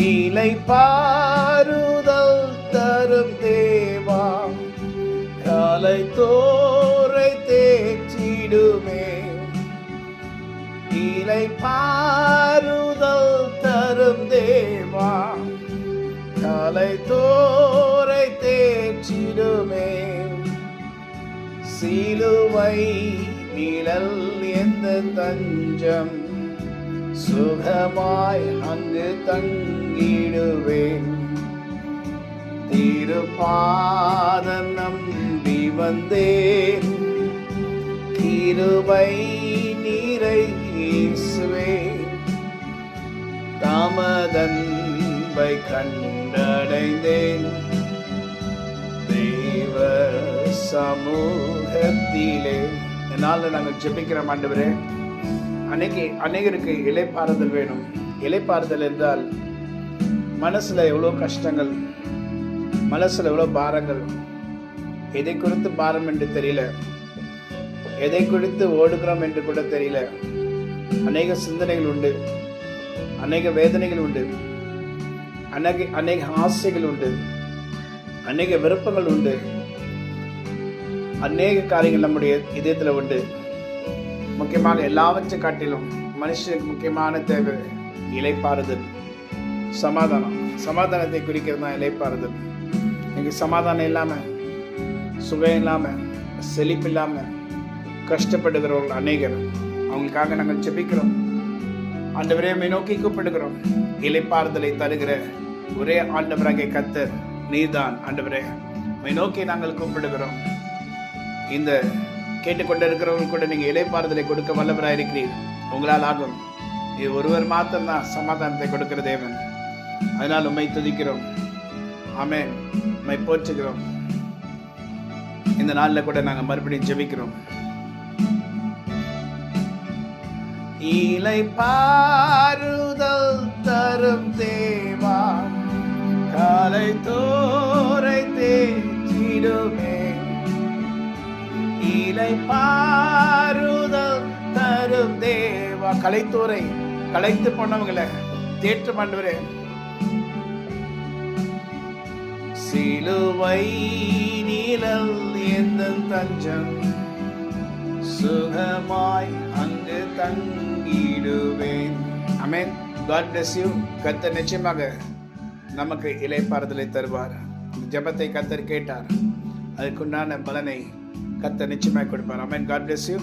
இலை பாருதல் தரும் தேவா, காலை தோரை தேற்றிடுமே. இலை பாருதல் தரும் தேவா, காலை தோரை தேற்றிடுமே. சிலுவை நிழல் எந்த தஞ்சம், சுகமாய் அங்கு தங்கிடுவேன். திருப்பாதம் நம்பி வந்தேன், கிருபை நீரை இயேசுவே. தமதன்பை கண்டடைந்தேன், தேவ சமூகத்திலே. என்னால் நாங்கள் ஜெபிக்கிறோம் ஆண்டவரே. அநேகருக்கு இளைப்பாறுதல் வேணும். இளைப்பாறுதல் என்றால் மனசுல எவ்வளோ கஷ்டங்கள், மனசுல எவ்வளோ பாரங்கள், எதை குறித்து பாரம் என்று தெரியல, எதை குறித்து ஓடுகிறோம் என்று கூட தெரியல. அநேக சிந்தனைகள் உண்டு, அநேக வேதனைகள் உண்டு, அநேக ஆசைகள் உண்டு, அநேக விருப்பங்கள் உண்டு, அநேக காரியங்கள் நம்முடைய இதயத்தில் உண்டு. முக்கியமாக எல்லாவற்றை காட்டிலும் மனுஷனுக்கு முக்கியமான தேவை இளைப்பாறுதல், சமாதானம். சமாதானத்தை குறிக்கிறது தான் இளைப்பாறுதல். இன்னைக்கு சமாதானம் இல்லாமல், சுகம் இல்லாமல், செழிப்பு இல்லாமல் கஷ்டப்படுகிறவர்கள் அநேகர். அவங்களுக்காக நாங்கள் ஜெபிக்கிறோம். ஆண்டவரே, உம்மை நோக்கி கூப்பிடுகிறோம். இளைப்பாறுதலை தருகிற ஒரே ஆண்டவராகிய கர்த்தர் நீர்தான். ஆண்டவரே, உம்மை நோக்கி நாங்கள் கூப்பிடுகிறோம். இந்த கேட்டுக்கொண்டிருக்கிறவங்க கூட நீங்கள் இளைப்பாறுதலை கொடுக்க வல்லவராக இருக்கிறீர். உங்களால் ஆகும். இது ஒருவர் மாத்திரம்தான் சமாதானத்தை கொடுக்கிற தேவன். அதனால் உம்மை துதிக்கிறோம். ஆமென். உம்மை போற்றுகிறோம். இந்த நாளில் கூட நாங்கள் மறுபடியும் ஜெபிக்கிறோம். இளைப்பாறுதல் தரும் தேவா, காலை தோரை தேற்றிடுமே. இளைப்பாறுதல் தரும் தேவா, கலைத்தோரை கலைத்து போனவங்களை தேற்று ஆண்டவரே. சிலுவை நிழல் எந்த தஞ்சம், சுகமாய் அங்கு தங்கிடுவேன். ஆமென். God bless you. கர்த்தர் நிச்சயமாக நமக்கு இளைப்பாறுதலை தருவார். ஜெபத்தை கர்த்தர் கேட்டார். அதுக்குண்டான பலனை கர்த்தர் நிச்சயமாய் கொடுப்பார். ஆமென். God bless you.